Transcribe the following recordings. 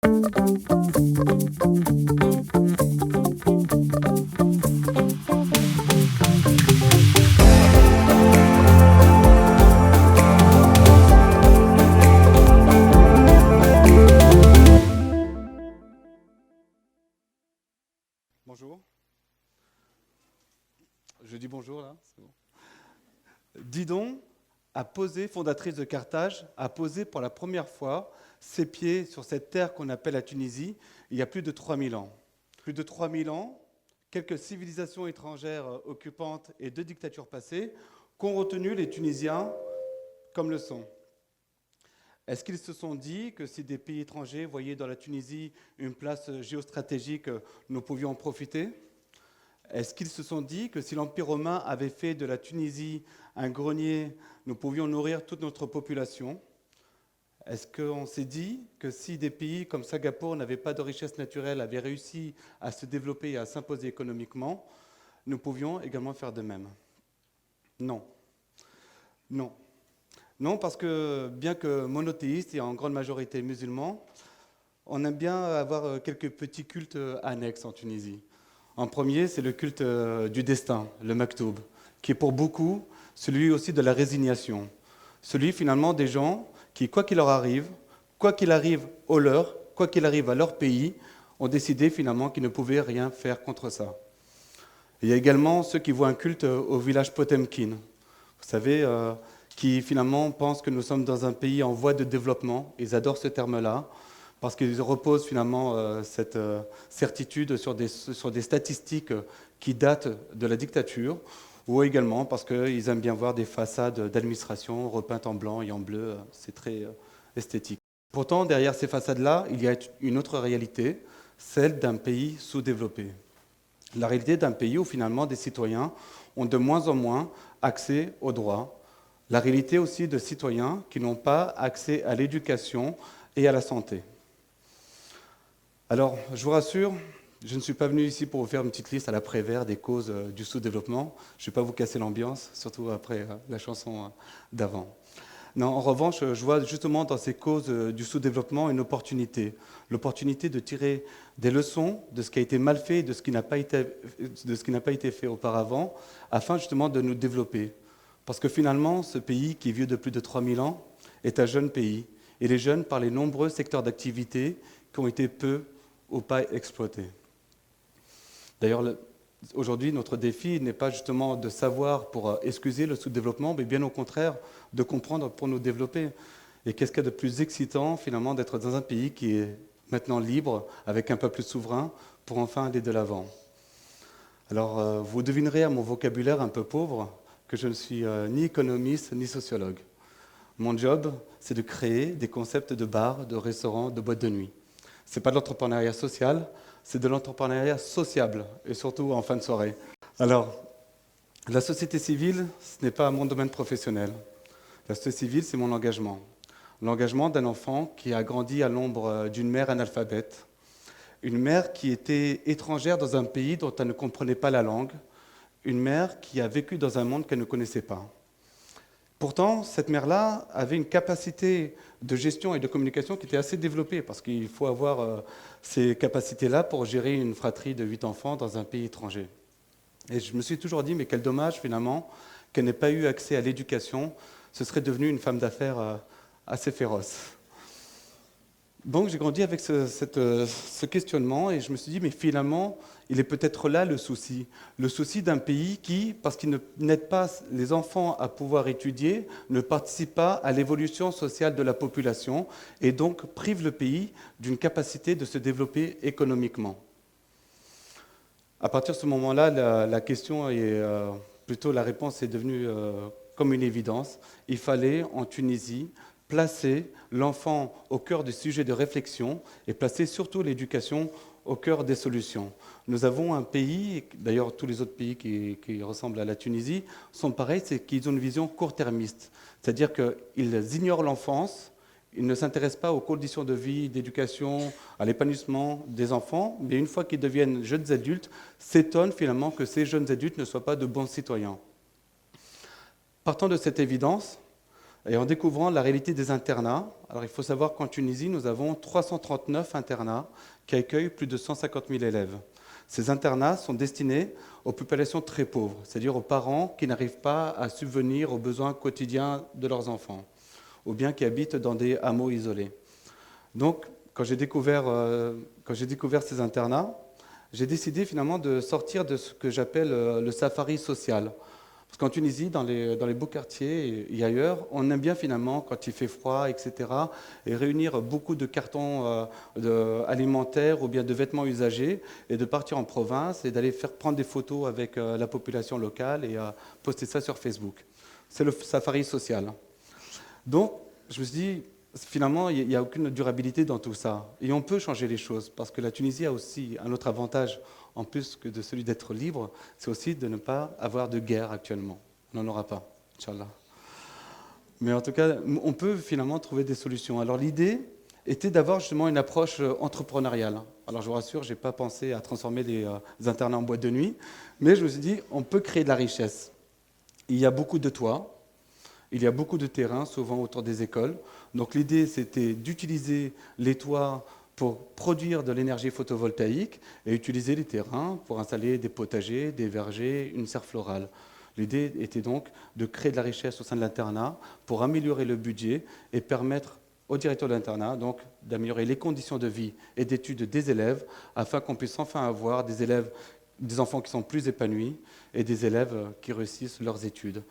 Bonjour. Je dis bonjour là, c'est bon. Didon fondatrice de Carthage, a posé pour la première fois ses pieds sur cette terre qu'on appelle la Tunisie il y a plus de 3000 ans. Plus de 3000 ans, quelques civilisations étrangères occupantes et deux dictatures passées qu'ont retenu les Tunisiens comme leçon. Est-ce qu'ils se sont dit que si des pays étrangers voyaient dans la Tunisie une place géostratégique, nous pouvions en profiter ? Est-ce qu'ils se sont dit que si l'Empire romain avait fait de la Tunisie un grenier, nous pouvions nourrir toute notre population ? Est-ce qu'on s'est dit que si des pays comme Singapour n'avaient pas de richesse naturelle, avaient réussi à se développer et à s'imposer économiquement, nous pouvions également faire de même ? Non. Non. Non, parce que bien que monothéistes et en grande majorité musulmans, on aime bien avoir quelques petits cultes annexes en Tunisie. En premier, c'est le culte du destin, le maktoub, qui est pour beaucoup celui aussi de la résignation. Celui finalement des gens qui, quoi qu'il leur arrive, quoi qu'il arrive au leur, quoi qu'il arrive à leur pays, ont décidé finalement qu'ils ne pouvaient rien faire contre ça. Il y a également ceux qui voient un culte au village Potemkin. Vous savez, qui finalement pensent que nous sommes dans un pays en voie de développement. Ils adorent ce terme-là, parce qu'ils reposent finalement cette certitude sur des statistiques qui datent de la dictature, ou également parce qu'ils aiment bien voir des façades d'administration repeintes en blanc et en bleu. C'est très esthétique. Pourtant, derrière ces façades-là, il y a une autre réalité, celle d'un pays sous-développé. La réalité d'un pays où finalement des citoyens ont de moins en moins accès aux droits. La réalité aussi de citoyens qui n'ont pas accès à l'éducation et à la santé. Alors, je vous rassure, je ne suis pas venu ici pour vous faire une petite liste à la Prévert des causes du sous-développement. Je ne vais pas vous casser l'ambiance, surtout après la chanson d'avant. Non, en revanche, je vois justement dans ces causes du sous-développement une opportunité. L'opportunité de tirer des leçons de ce qui a été mal fait et de ce qui n'a pas été fait auparavant, afin justement de nous développer. Parce que finalement, ce pays qui est vieux de plus de 3000 ans est un jeune pays. Et les jeunes par les nombreux secteurs d'activité qui ont été peu ou pas exploités. D'ailleurs, aujourd'hui, notre défi n'est pas justement de savoir pour excuser le sous-développement, mais bien au contraire, de comprendre pour nous développer. Et qu'est-ce qu'il y a de plus excitant, finalement, d'être dans un pays qui est maintenant libre, avec un peuple souverain, pour enfin aller de l'avant. Alors, vous devinerez à mon vocabulaire un peu pauvre que je ne suis ni économiste ni sociologue. Mon job, c'est de créer des concepts de bars, de restaurants, de boîtes de nuit. Ce n'est pas de l'entrepreneuriat social, c'est de l'entrepreneuriat sociable, et surtout en fin de soirée. Alors, la société civile, ce n'est pas mon domaine professionnel. La société civile, c'est mon engagement. L'engagement d'un enfant qui a grandi à l'ombre d'une mère analphabète, une mère qui était étrangère dans un pays dont elle ne comprenait pas la langue, une mère qui a vécu dans un monde qu'elle ne connaissait pas. Pourtant, cette mère-là avait une capacité de gestion et de communication qui était assez développée, parce qu'il faut avoir ces capacités-là pour gérer une fratrie de 8 enfants dans un pays étranger. Et je me suis toujours dit, mais quel dommage finalement qu'elle n'ait pas eu accès à l'éducation, ce serait devenu une femme d'affaires assez féroce. Donc j'ai grandi avec ce questionnement et je me suis dit, mais finalement, il est peut-être là le souci d'un pays qui, parce qu'il n'aide pas les enfants à pouvoir étudier, ne participe pas à l'évolution sociale de la population et donc prive le pays d'une capacité de se développer économiquement. À partir de ce moment-là, la question est plutôt la réponse est devenue comme une évidence. Il fallait en Tunisie placer l'enfant au cœur du sujet de réflexion et placer surtout l'éducation au cœur des solutions. Nous avons un pays, d'ailleurs tous les autres pays qui ressemblent à la Tunisie, sont pareils, c'est qu'ils ont une vision court-termiste. C'est-à-dire qu'ils ignorent l'enfance, ils ne s'intéressent pas aux conditions de vie, d'éducation, à l'épanouissement des enfants, mais une fois qu'ils deviennent jeunes adultes, s'étonnent finalement que ces jeunes adultes ne soient pas de bons citoyens. Partant de cette évidence, Et en découvrant la réalité des internats, alors il faut savoir qu'en Tunisie, nous avons 339 internats qui accueillent plus de 150 000 élèves. Ces internats sont destinés aux populations très pauvres, c'est-à-dire aux parents qui n'arrivent pas à subvenir aux besoins quotidiens de leurs enfants, ou bien qui habitent dans des hameaux isolés. Donc, quand j'ai découvert ces internats, j'ai décidé finalement de sortir de ce que j'appelle le safari social. Parce qu'en Tunisie, dans les beaux quartiers et ailleurs, on aime bien finalement, quand il fait froid, etc., et réunir beaucoup de cartons alimentaires ou bien de vêtements usagés et de partir en province et d'aller prendre des photos avec la population locale et poster ça sur Facebook. C'est le safari social. Donc, je me suis dit, finalement, il n'y a aucune durabilité dans tout ça. Et on peut changer les choses, parce que la Tunisie a aussi un autre avantage, en plus que de celui d'être libre, c'est aussi de ne pas avoir de guerre actuellement. On n'en aura pas, Inch'Allah. Mais en tout cas, on peut finalement trouver des solutions. Alors l'idée était d'avoir justement une approche entrepreneuriale. Alors je vous rassure, je n'ai pas pensé à transformer les internats en boîte de nuit, mais je me suis dit, on peut créer de la richesse. Il y a beaucoup de toits. Il y a beaucoup de terrains, souvent autour des écoles. Donc l'idée, c'était d'utiliser les toits pour produire de l'énergie photovoltaïque et utiliser les terrains pour installer des potagers, des vergers, une serre florale. L'idée était donc de créer de la richesse au sein de l'internat pour améliorer le budget et permettre au directeur de l'internat donc d'améliorer les conditions de vie et d'études des élèves afin qu'on puisse enfin avoir des enfants qui sont plus épanouis et des élèves qui réussissent leurs études.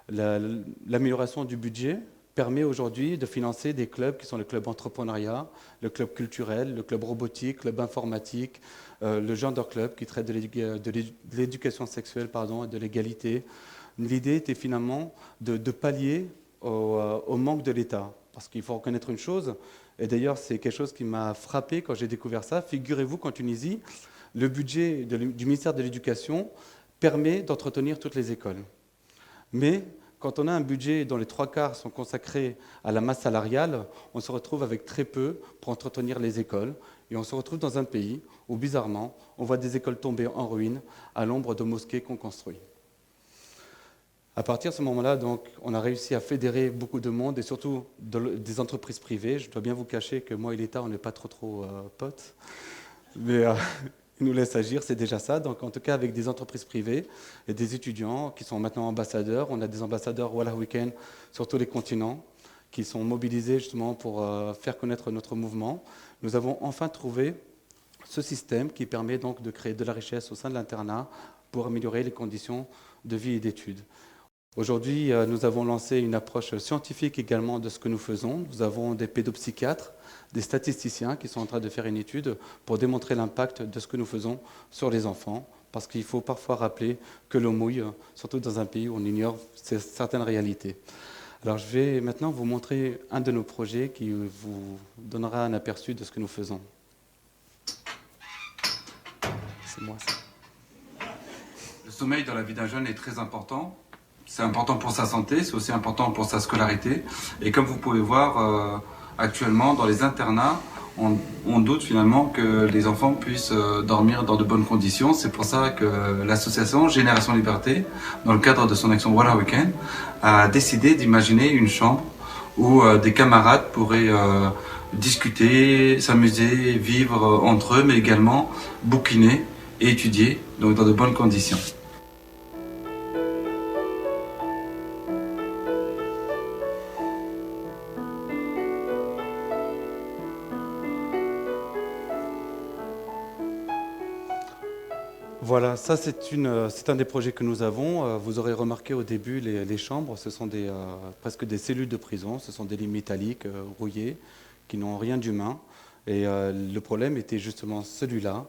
L'amélioration du budget permet aujourd'hui de financer des clubs qui sont le club entrepreneuriat, le club culturel, le club robotique, le club informatique, le gender club qui traite de l'éducation sexuelle et de l'égalité. L'idée était finalement de pallier au manque de l'État. Parce qu'il faut reconnaître une chose, et d'ailleurs c'est quelque chose qui m'a frappé quand j'ai découvert ça. Figurez-vous qu'en Tunisie, le budget du ministère de l'Éducation permet d'entretenir toutes les écoles. Mais quand on a un budget dont les 3/4 sont consacrés à la masse salariale, on se retrouve avec très peu pour entretenir les écoles. Et on se retrouve dans un pays où, bizarrement, on voit des écoles tomber en ruine à l'ombre de mosquées qu'on construit. À partir de ce moment-là, donc, on a réussi à fédérer beaucoup de monde et surtout des entreprises privées. Je dois bien vous cacher que moi et l'État, on n'est pas trop potes. Mais ils nous laissent agir, c'est déjà ça. Donc, en tout cas, avec des entreprises privées et des étudiants qui sont maintenant ambassadeurs. On a des ambassadeurs Wallah Weekend sur tous les continents qui sont mobilisés justement pour faire connaître notre mouvement. Nous avons enfin trouvé ce système qui permet donc de créer de la richesse au sein de l'internat pour améliorer les conditions de vie et d'études. Aujourd'hui, nous avons lancé une approche scientifique également de ce que nous faisons. Nous avons des pédopsychiatres, des statisticiens qui sont en train de faire une étude pour démontrer l'impact de ce que nous faisons sur les enfants, parce qu'il faut parfois rappeler que l'eau mouille, surtout dans un pays où on ignore certaines réalités. Alors je vais maintenant vous montrer un de nos projets qui vous donnera un aperçu de ce que nous faisons. C'est moi ça. Le sommeil dans la vie d'un jeune est très important. C'est important pour sa santé, c'est aussi important pour sa scolarité. Et comme vous pouvez voir, actuellement, dans les internats, on doute finalement que les enfants puissent dormir dans de bonnes conditions. C'est pour ça que l'association Génération Liberté, dans le cadre de son action Wallah Weekend, a décidé d'imaginer une chambre où des camarades pourraient discuter, s'amuser, vivre entre eux, mais également bouquiner et étudier, donc dans de bonnes conditions. Voilà, ça c'est un des projets que nous avons. Vous aurez remarqué au début, les chambres, ce sont presque des cellules de prison, ce sont des lits métalliques rouillés qui n'ont rien d'humain. Et le problème était justement celui-là,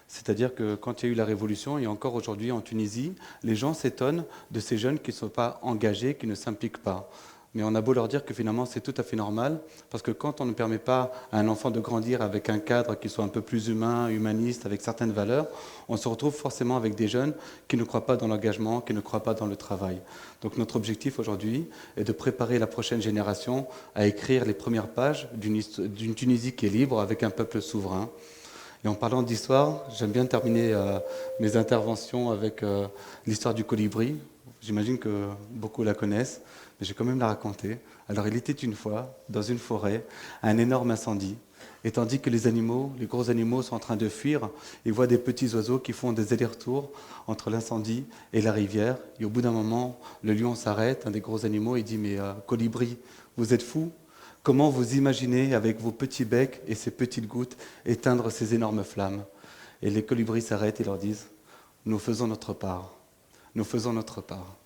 c'est-à-dire que quand il y a eu la révolution, et encore aujourd'hui en Tunisie, les gens s'étonnent de ces jeunes qui ne sont pas engagés, qui ne s'impliquent pas. Mais on a beau leur dire que finalement c'est tout à fait normal, parce que quand on ne permet pas à un enfant de grandir avec un cadre qui soit un peu plus humain, humaniste, avec certaines valeurs, on se retrouve forcément avec des jeunes qui ne croient pas dans l'engagement, qui ne croient pas dans le travail. Donc notre objectif aujourd'hui est de préparer la prochaine génération à écrire les premières pages d'une Tunisie qui est libre, avec un peuple souverain. Et en parlant d'histoire, j'aime bien terminer mes interventions avec l'histoire du colibri. J'imagine que beaucoup la connaissent. mais je vais quand même la raconter. Alors, il était une fois, dans une forêt, un énorme incendie. Et tandis que les animaux, les gros animaux sont en train de fuir, ils voient des petits oiseaux qui font des allers-retours entre l'incendie et la rivière. Et au bout d'un moment, le lion s'arrête, un des gros animaux, il dit « Mais colibri, vous êtes fous? Comment vous imaginez, avec vos petits becs et ces petites gouttes, éteindre ces énormes flammes ?» Et les colibris s'arrêtent et leur disent « Nous faisons notre part. Nous faisons notre part. »